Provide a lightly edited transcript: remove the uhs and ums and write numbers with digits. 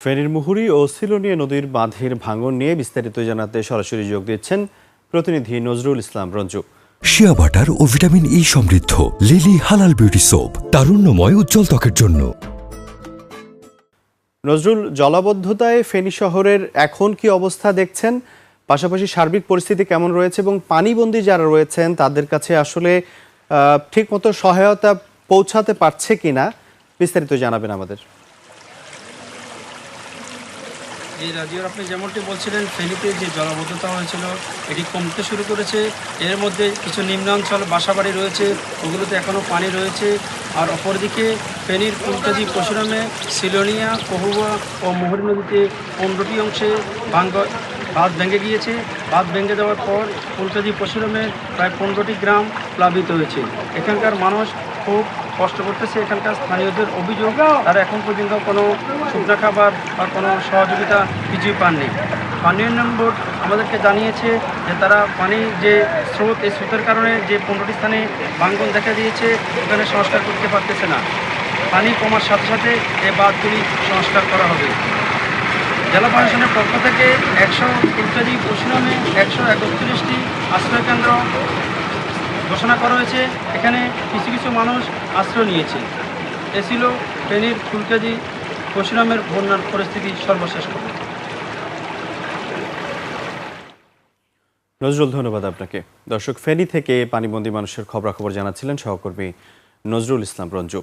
ফেনীর মুহুরী ও সিলোনিয়া নদীর বাঁধের ভাঙন নিয়ে বিস্তারিত জানাতে সরাসরি যোগ দিচ্ছেন প্রতিনিধি নজরুল ইসলাম রঞ্জু। শিয়া বাটার ও ভিটামিন ই সমৃদ্ধ লিলি হালাল বিউটি সোপ, তারুণ্যময় উজ্জ্বল ত্বকের জন্য। নজরুল, জলাবদ্ধতায় ফেনী শহরের এখন কি অবস্থা দেখছেন, পাশাপাশি সার্বিক পরিস্থিতি কেমন রয়েছে এবং পানিবন্দী যারা রয়েছেন তাদের কাছে আসলে ঠিকমতো সহায়তা পৌঁছাতে পারছে কিনা বিস্তারিত জানাবেন আমাদের। জি রাজিউর, আপনি যেমনটি বলছিলেন, ফেনীতে যে জলাবদ্ধতা হয়েছিল এটি কমতে শুরু করেছে। এর মধ্যে কিছু নিম্নাঞ্চল বাসাবাড়ি রয়েছে, ওগুলোতে এখনও পানি রয়েছে। আর অপরদিকে ফেনীর কুলকাজি পশুরামে সিলোনিয়া, কহুয়া ও মুহুরী নদীতে 15টি অংশে বাঁধ ভেঙে গিয়েছে। বাঁধ ভেঙে দেওয়ার পর কুলকাজি পশুরামের প্রায় 15টি গ্রাম প্লাবিত হয়েছে। এখানকার মানুষ খুব কষ্ট করতেছে। এখানকার স্থানীয়দের অভিযোগ, তারা এখন পর্যন্ত কোনো শুকনো খাবার বা কোনো সহযোগিতা কিছুই পাননি। পানি উন্নয়ন বোর্ড আমাদেরকে জানিয়েছে যে তারা পানির যে স্রোত, এই স্রোতের কারণে যে 15টি স্থানে ভাঙন দেখা দিয়েছে, ওখানে সংস্কার করতে পারতেছে না। পানি কমার সাথে সাথে এই বাঁধগুলি সংস্কার করা হবে। জেলা প্রশাসনের পক্ষ থেকে কুলকাজি পশুরামে 131টি আশ্রয়কেন্দ্র ঘোষণা করা হয়েছে। এখানে কিছু কিছু মানুষ আশ্রয় নিয়েছে। এ ছিল ফেনীর কুলকাজি পশুরামের বন্যার পরিস্থিতি সর্বশেষ খবর। নজরুল, ধন্যবাদ আপনাকে। দর্শক, ফেনী থেকে পানিবন্দী মানুষের খবরাখবর জানাচ্ছিলেন সহকর্মী নজরুল ইসলাম রঞ্জু।